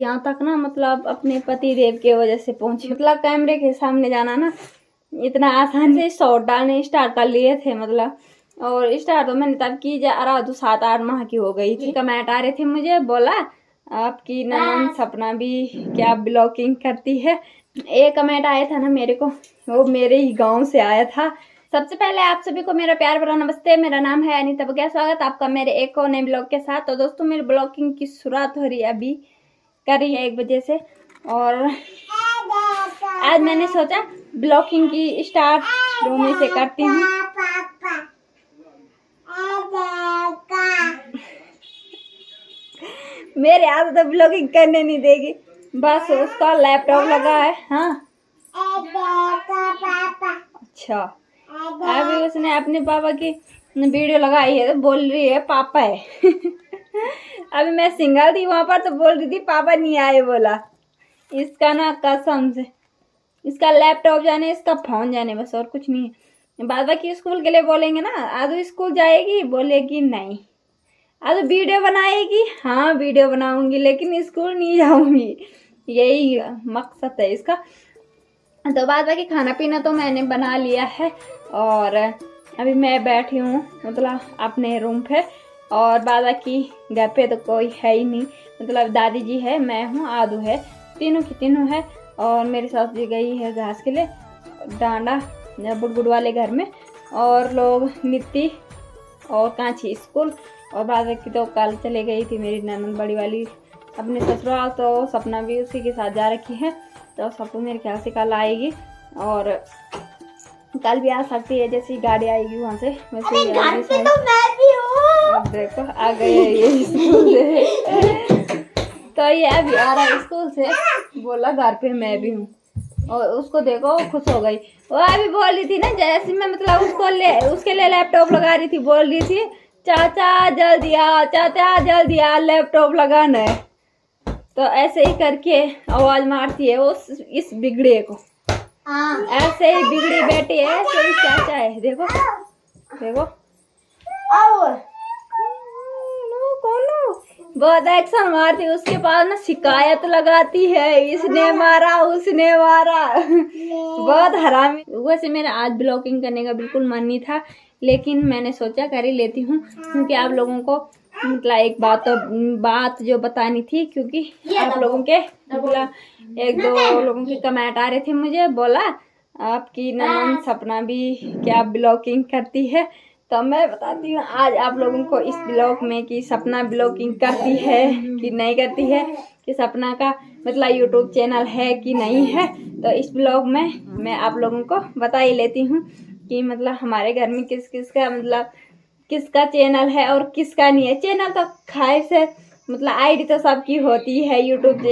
यहाँ तक ना मतलब अपने पति देव के वजह से पहुंची। मतलब कैमरे के सामने जाना ना इतना आसान से शॉर्ट डालने स्टार्ट कर लिए थे मतलब। और स्टार्ट तो मैंने तब की रहा 7-8 माह की हो गई थी। कमेंट आ रहे थे मुझे, बोला आपकी ननद सपना भी क्या ब्लॉगिंग करती है। एक कमेंट आया था ना मेरे को, वो मेरे ही गांव से आया था। सबसे पहले आप सभी को मेरा प्यार भरा नमस्ते। मेरा नाम है अनीता बघेल। स्वागत आपका मेरे एक और नए ब्लॉग के साथ। तो दोस्तों मेरी ब्लॉगिंग की शुरुआत हो रही है अभी कर रही है 1 बजे से। और आज मैंने सोचा ब्लॉगिंग की स्टार्ट रूम से करती हूँ। मेरे हाथ तो ब्लॉगिंग करने नहीं देगी, बस उसका लैपटॉप लगा है। हाँ अच्छा, अभी उसने अपने पापा की वीडियो लगाई है तो बोल रही है पापा है। अभी मैं सिंगल थी वहां पर तो बोल रही थी पापा नहीं आए। बोला इसका ना कसम से इसका लैपटॉप जाने, इसका फोन जाने, बस और कुछ नहीं है। बाद बाकी स्कूल के लिए बोलेंगे ना, आदू स्कूल जाएगी, बोलेगी नहीं। आदू वीडियो बनाएगी, हाँ वीडियो बनाऊंगी, लेकिन स्कूल नहीं जाऊंगी। यही मकसद है इसका। तो बाद बाकी खाना पीना तो मैंने बना लिया है और अभी मैं बैठी हूँ मतलब अपने रूम पे। और बाद बाकी घर पे तो कोई है ही नहीं, मतलब दादी जी है, मैं हूँ, आदू है, तीनों की तीनों है। और मेरी सास जी गई है घास के लिए डांडा बुड़बुड़ वाले घर में। और लोग मिट्टी और कांची स्कूल। और बाद बाकी तो कल चले गई थी मेरी ननद बड़ी वाली अपने ससुराल, तो सपना भी उसी के साथ जा रखी है। तो सपना मेरे ख्याल से कल आएगी और कल भी आ सकती है, जैसी गाड़ी आएगी वहाँ से वैसे ही आएगी। तो मैं भी हूँ। अब देखो आ गए ये स्कूल से। तो ये अभी आ रहा है स्कूल से, बोला घर पे मैं भी हूँ। और उसको देखो खुश हो गई। वो अभी बोल रही थी ना, जैसे मैं मतलब उसके लिए लैपटॉप लगा रही थी, बोल रही थी चाचा जल्दी आ, चाचा जल्दी आ, लैपटॉप लगाना है। तो ऐसे ही करके आवाज मारती है वो इस बिगड़े को। ऐसे ही बिगड़ी बेटी है, ऐसे ही चाचा है। देखो देखो बहुत एक्शन मारती है, उसके पास ना शिकायत लगाती है, इसने मारा उसने मारा। बहुत हरामी। वैसे मेरा आज ब्लॉगिंग करने का बिल्कुल मन नहीं था, लेकिन मैंने सोचा कर ही लेती हूँ, क्योंकि आप लोगों को मतलब एक बात जो बतानी थी। क्योंकि आप लोगों के मतलब 1-2 लोगों के कमेंट आ रहे थे मुझे, बोला आपकी ननद सपना भी क्या ब्लॉगिंग करती है। तो मैं बताती हूँ आज आप लोगों को इस ब्लॉग में कि सपना ब्लॉगिंग करती है कि नहीं करती है, कि सपना का मतलब यूट्यूब चैनल है कि नहीं है। तो इस ब्लॉग में मैं आप लोगों को बता ही लेती हूँ कि मतलब हमारे घर में किस किस का मतलब किसका चैनल है और किसका नहीं है। चैनल तो खाए से मतलब आईडी तो सबकी होती है यूट्यूब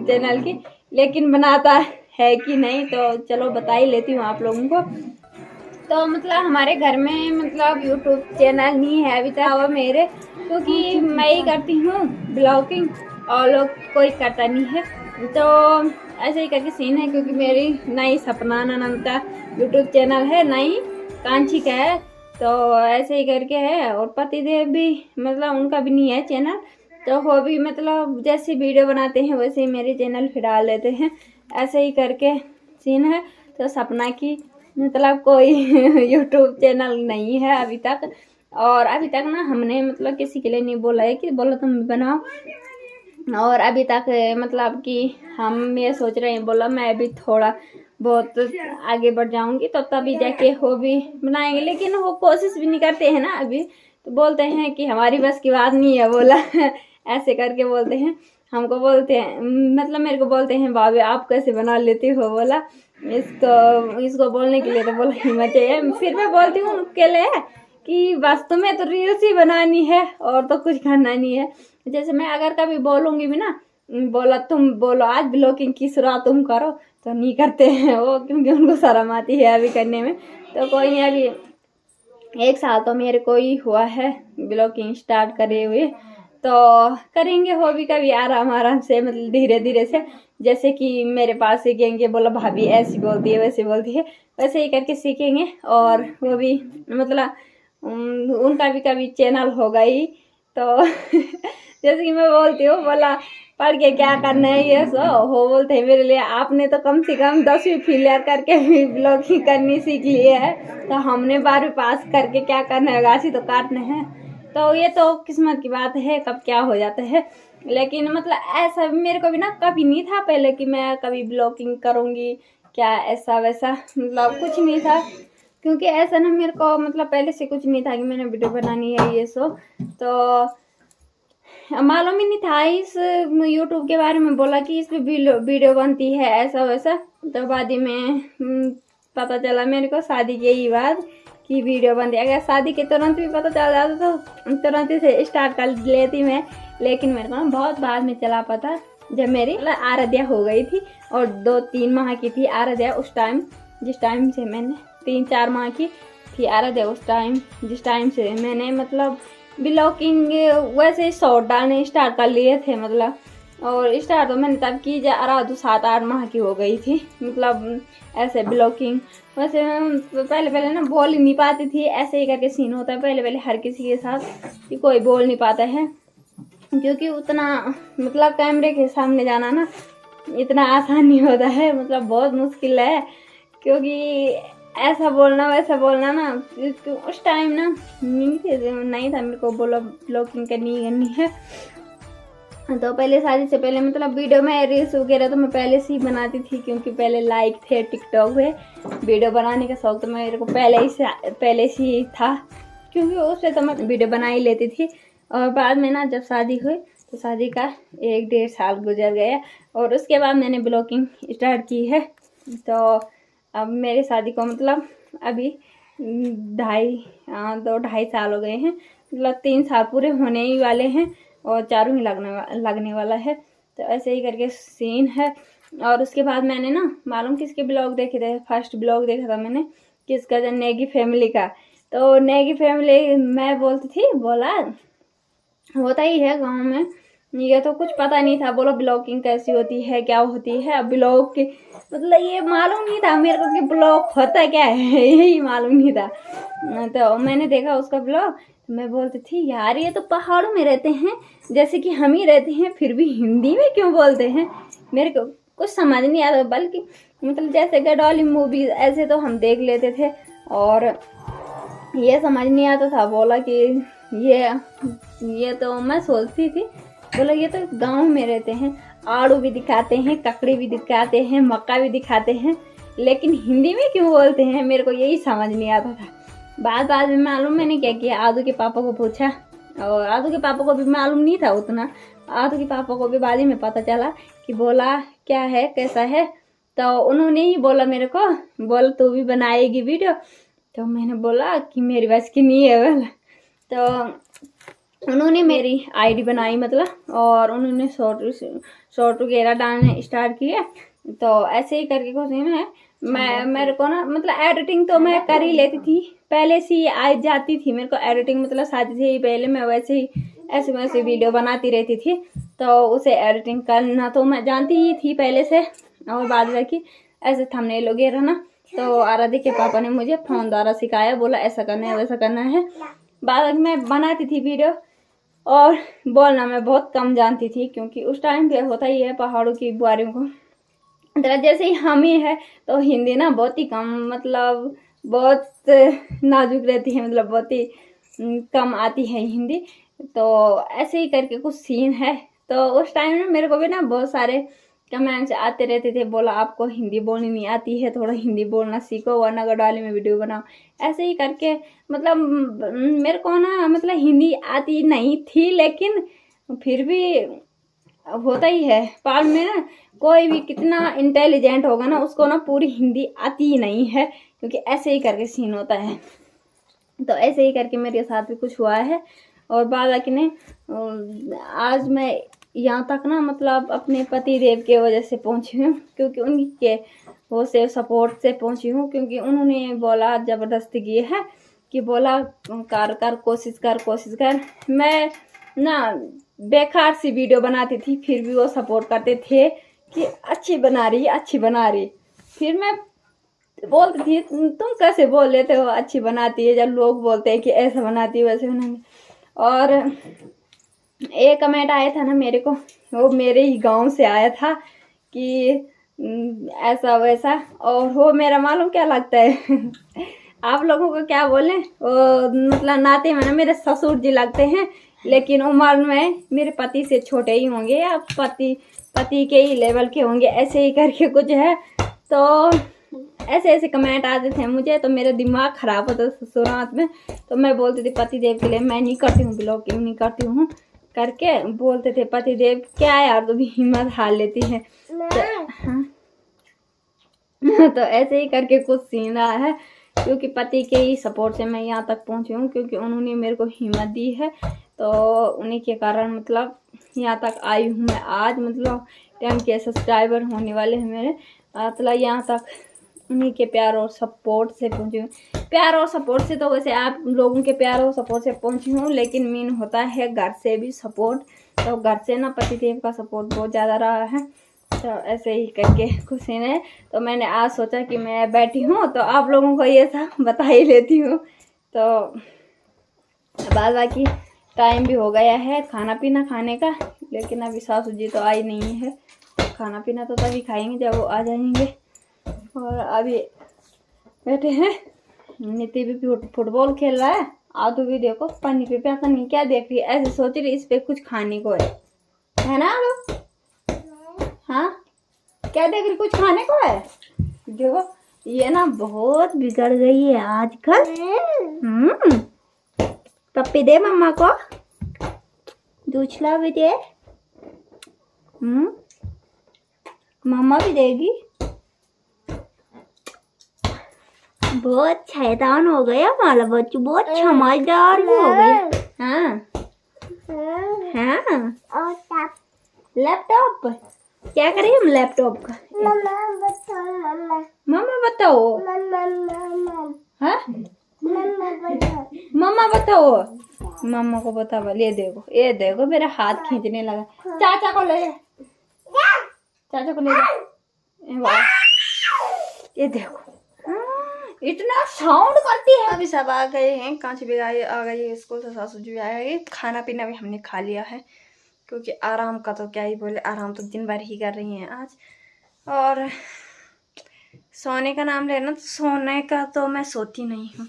चैनल की, लेकिन बनाता है कि नहीं तो चलो बता ही लेती हूँ आप लोगों को। तो मतलब हमारे घर में मतलब यूट्यूब चैनल नहीं है अभी तक मेरे, क्योंकि मैं ही करती हूँ ब्लॉगिंग और लोग कोई करता नहीं है। तो ऐसे ही करके सीन है, क्योंकि मेरी नई सपना ननद का यूट्यूब चैनल है, नई कांची का है। तो ऐसे ही करके है। और पतिदेव भी मतलब उनका भी नहीं है चैनल, तो वो भी मतलब जैसी वीडियो बनाते हैं वैसे ही मेरे चैनल पे डाल लेते हैं। ऐसे ही करके सीन है। तो सपना की मतलब कोई यूट्यूब चैनल नहीं है अभी तक। और अभी तक ना हमने मतलब किसी के लिए नहीं बोला है कि बोलो तुम बनाओ। और अभी तक मतलब कि हम ये सोच रहे हैं, बोला मैं भी थोड़ा बहुत आगे बढ़ जाऊंगी तो तभी जाके वो भी बनाएंगे, लेकिन वो कोशिश भी नहीं करते हैं ना अभी। तो बोलते हैं कि हमारी बस की बात नहीं है, बोला ऐसे करके बोलते हैं हमको। बोलते हैं मतलब मेरे को बोलते हैं भाभी आप कैसे बना लेते हो। बोला इसको बोलने के लिए तो बोला हिम्मत चाहिए। फिर मैं बोलती हूँ उनके लिए कि बस तुम्हें तो रील्स ही बनानी है और तो कुछ करना नहीं है। जैसे मैं अगर कभी बोलूंगी भी ना, बोला तुम बोलो आज ब्लॉगिंग की शुरुआत तुम करो, तो नहीं करते हैं वो, क्योंकि उनको शर्म आती है अभी करने में। तो कोई नहीं, अभी 1 साल तो मेरे को ही हुआ है ब्लॉगिंग स्टार्ट करे हुए। तो करेंगे वो भी कभी आराम आराम से, मतलब धीरे धीरे से। जैसे कि मेरे पास सीखेंगे, बोला भाभी ऐसी बोलती है वैसे बोलती है, वैसे ही करके सीखेंगे। और वो भी मतलब उनका भी कभी चैनल होगा ही। तो जैसे कि मैं बोलती हूँ, बोला पढ़ के क्या करना है ये सो हो बोलते हैं मेरे लिए। आपने तो कम से कम 10वीं क्लियर करके भी ब्लॉगिंग करनी सीख ली है, तो हमने 12वीं पास करके क्या करना है, गाछी तो काटना है। तो ये तो किस्मत की बात है, कब क्या हो जाता है। लेकिन मतलब ऐसा मेरे को भी ना कभी नहीं था पहले कि मैं कभी ब्लॉगिंग करूँगी क्या, ऐसा वैसा मतलब कुछ नहीं था। क्योंकि ऐसा ना मेरे को मतलब पहले से कुछ नहीं था कि मैंने वीडियो बनानी है ये सो, तो मालूम ही नहीं था इस यूट्यूब के बारे में। बोला कि इस पे वीडियो बनती है ऐसा वैसा, तो बाद में पता चला मेरे को शादी के ही बाद कि वीडियो बनती है। अगर शादी के तुरंत भी पता चल जाता तो तुरंत से स्टार्ट कर लेती मैं, लेकिन मेरे को ना बहुत बाद में चला पता, जब मेरी आराध्या हो गई थी और 2-3 माह की थी आराध्या उस टाइम, जिस टाइम से मैंने 3-4 माह की थी आराध्या उस टाइम, जिस टाइम से मैंने मतलब ब्लॉगिंग वैसे शॉर्ट डालने स्टार्ट कर लिए थे मतलब। और स्टार्ट तो मैंने तब की आराधू 7-8 माह की हो गई थी मतलब ऐसे ब्लॉगिंग। वैसे पहले पहले ना बोल ही नहीं पाती थी, ऐसे ही करके सीन होता है पहले पहले हर किसी के साथ कि कोई बोल नहीं पाता है, क्योंकि उतना मतलब कैमरे के सामने जाना ना इतना आसान नहीं होता है, मतलब बहुत मुश्किल है। क्योंकि ऐसा बोलना वैसा बोलना ना, उस टाइम ना नहीं था मेरे को ब्लॉगिंग करनी है। तो पहले शादी से पहले मतलब वीडियो में रील्स वगैरह तो मैं पहले से ही बनाती थी, क्योंकि पहले लाइक थे टिकटॉक पे, वीडियो बनाने का शौक तो मेरे को पहले से ही था, क्योंकि उससे तो मैं वीडियो बना ही लेती थी। और बाद में ना जब शादी हुई तो शादी का 1-1.5 साल गुजर गया और उसके बाद मैंने ब्लॉगिंग स्टार्ट की है। तो अब मेरी शादी को मतलब अभी 2-2.5 साल हो गए हैं, मतलब 3 साल पूरे होने ही वाले हैं और 4 ही लगने वाला है। तो ऐसे ही करके सीन है। और उसके बाद मैंने ना मालूम किसके ब्लॉग देखे थे, फर्स्ट ब्लॉग देखा था मैंने किसका, जो नेगी फैमिली का। तो नेगी फैमिली मैं बोलती थी, बोला होता ही है गांव में, ये तो कुछ पता नहीं था, बोलो ब्लॉगिंग कैसी होती है क्या होती है। ब्लॉग की मतलब ये मालूम नहीं था मेरे को कि ब्लॉग होता क्या है, यही मालूम नहीं था। तो मैंने देखा उसका ब्लॉग, तो मैं बोलती थी यार ये तो पहाड़ों में रहते हैं जैसे कि हम ही रहते हैं, फिर भी हिंदी में क्यों बोलते हैं, मेरे को कुछ समझ नहीं आता। बल्कि मतलब जैसे गडॉली मूवी ऐसे तो हम देख लेते थे और ये समझ नहीं आता था। बोला कि ये तो मैं सोचती थी, बोला ये तो गांव में रहते हैं, आड़ू भी दिखाते हैं, ककड़ी भी दिखाते हैं, मक्का भी दिखाते हैं, लेकिन हिंदी में क्यों बोलते हैं, मेरे को यही समझ नहीं आता था। बाद में मालूम मैंने क्या किया, आदू के पापा को पूछा, और आदू के पापा को भी मालूम नहीं था उतना। आदू के पापा को भी बाद में पता चला कि बोला क्या है कैसा है, तो उन्होंने ही बोला मेरे को, बोल तू भी बनाएगी वीडियो। तो मैंने बोला कि मेरी बस की नहीं है बोला। तो उन्होंने मेरी आईडी बनाई मतलब, और उन्होंने शॉर्ट वगैरह डालने स्टार्ट किए। तो ऐसे ही करके कुछ नहीं है, मेरे को ना मतलब एडिटिंग तो मैं कर ही लेती थी, पहले से ही आ जाती थी मेरे को एडिटिंग, मतलब शादी से ही पहले मैं वैसे ही ऐसे वैसे वीडियो बनाती रहती थी, तो उसे एडिटिंग करना तो मैं जानती ही थी पहले से। और बाद में कि ऐसे थंबनेल वगैरह ना, तो आराध्या के पापा ने मुझे फोन द्वारा सिखाया, बोला ऐसा करना है वैसा करना है। बाद में बनाती थी वीडियो, और बोलना मैं बहुत कम जानती थी, क्योंकि उस टाइम पे होता ही है पहाड़ों की बुआरियों को, जैसे ही हम ही है तो हिंदी ना बहुत ही कम, मतलब बहुत नाजुक रहती है, मतलब बहुत ही कम आती है हिंदी। तो ऐसे ही करके कुछ सीन है। तो उस टाइम में मेरे को भी ना बहुत सारे कमेंट्स आते रहते थे, बोला आपको हिंदी बोलनी नहीं आती है, थोड़ा हिंदी बोलना सीखो वरना गढ़वाली में वीडियो बनाओ। ऐसे ही करके मतलब मेरे को ना मतलब हिंदी आती नहीं थी, लेकिन फिर भी होता ही है पार में ना, कोई भी कितना इंटेलिजेंट होगा ना उसको ना पूरी हिंदी आती ही नहीं है, क्योंकि ऐसे ही करके सीन होता है। तो ऐसे ही करके मेरे साथ भी कुछ हुआ है। और बाद ने आज मैं यहाँ तक ना मतलब अपने पति देव के वजह से पहुँची हूँ, क्योंकि उनके वो से सपोर्ट से पहुँची हूँ, क्योंकि उन्होंने बोला ज़बरदस्ती की है कि बोला कर कोशिश कर। मैं ना बेकार सी वीडियो बनाती थी, फिर भी वो सपोर्ट करते थे कि अच्छी बना रही। फिर मैं बोलती थी तुम कैसे बोल लेते हो अच्छी बनाती है, जब लोग बोलते हैं कि ऐसा बनाती है वैसे बनाती। और एक कमेंट आया था ना मेरे को, वो मेरे ही गांव से आया था कि ऐसा वैसा, और वो मेरा मालूम क्या लगता है आप लोगों को क्या बोले, वो मतलब नाते में ना मेरे ससुर जी लगते हैं, लेकिन उम्र में मेरे पति से छोटे ही होंगे या पति के ही लेवल के होंगे, ऐसे ही करके कुछ है। तो ऐसे ऐसे कमेंट आते थे मुझे, तो मेरा दिमाग खराब होता था ससुरात में। तो मैं बोलती थी पति देव के लिए मैं नहीं करती हूँ ब्लॉगिंग, नहीं करती हूँ करके बोलते थे पति देव क्या यार तू भी हिम्मत हार लेती है। तो, हाँ तो ऐसे ही करके कुछ सीन रहा है, क्योंकि पति के ही सपोर्ट से मैं यहाँ तक पहुँची हूँ, क्योंकि उन्होंने मेरे को हिम्मत दी है। तो उन्हीं के कारण मतलब यहाँ तक आई हूँ मैं आज। मतलब 10K सब्सक्राइबर होने वाले हैं मेरे, मतलब यहाँ तक उन्हीं के प्यार और सपोर्ट से पहुँची हूँ। प्यार और सपोर्ट से तो वैसे आप लोगों के प्यार और सपोर्ट से पहुँची हूँ, लेकिन मेन होता है घर से भी सपोर्ट। तो घर से ना पतिदेव का सपोर्ट बहुत ज़्यादा रहा है। तो ऐसे ही करके कुछ सीन है। तो मैंने आज सोचा कि मैं बैठी हूँ तो आप लोगों को ये सब बता ही लेती हूँ। तो बाद बाकी टाइम भी हो गया है खाना पीना खाने का, लेकिन अभी सासू जी तो आई नहीं है। खाना पीना तो तभी खाएंगे जब वो आ जाएंगे। और अभी बैठे हैं, नीति भी फुटबॉल खेल रहा है। आदू भी देखो पन्नी पे पता नहीं क्या देख रही है, ऐसे सोच रही इस पे कुछ खाने को है ना आदू? हाँ क्या देख रही, कुछ खाने को है? देखो ये ना बहुत बिगड़ गई है आजकल। पप्पी दे मम्मा को, दूसरा भी दे। मम्मा भी देगी। बहुत शैतान हो गया हमारा बच्चू, बहुत समझदार भी हो गया। हाँ हाँ लैपटॉप क्या करें हम लैपटॉप का? मम्मा बताओ। हाँ मम्मा बताओ, मम्मा को बताओ। ये देखो ये देखो मेरा हाथ खींचने लगा। चाचा को ले, चाचा को ले जा। ये देखो इतना साउंड करती है। अभी सब आ गए हैं, कांची भी आ गई है स्कूल से, सासू जी आ गई। खाना पीना भी हमने खा लिया है, क्योंकि आराम का तो क्या ही बोले, आराम तो दिन भर ही कर रही हैं आज। और सोने का नाम लेना, तो सोने का तो मैं सोती नहीं हूँ,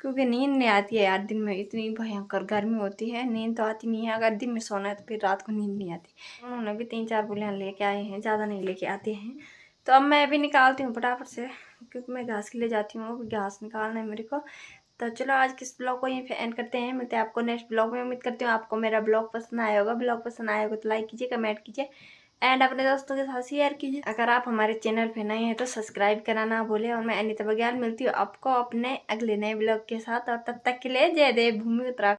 क्योंकि नींद नहीं आती है यार। दिन में इतनी भयंकर गर्मी होती है, नींद तो आती नहीं है। अगर दिन में सोना है तो फिर रात को नींद नहीं आती। उन्होंने भी 3-4 बुलियाँ लेके आए हैं, ज़्यादा नहीं लेके आते हैं। तो अब मैं भी निकालती हूँ फटाफट से, क्योंकि मैं घास के लिए जाती हूँ, घास निकालना है मेरे को। तो चलो आज किस ब्लॉग को यहीं पे एंड करते हैं, मिलते हैं आपको नेक्स्ट ब्लॉग में। उम्मीद करती हूँ आपको मेरा ब्लॉग पसंद आया होगा। ब्लॉग पसंद आया होगा तो लाइक कीजिए, कमेंट कीजिए एंड अपने दोस्तों के साथ शेयर कीजिए। अगर आप हमारे चैनल पे नए हैं तो सब्सक्राइब करना ना भूलें। और मैं अनीता बघेल मिलती हूँ आपको अपने अगले नए ब्लॉग के साथ, और तब तक के लिए जय देव भूमि उत्तराखंड।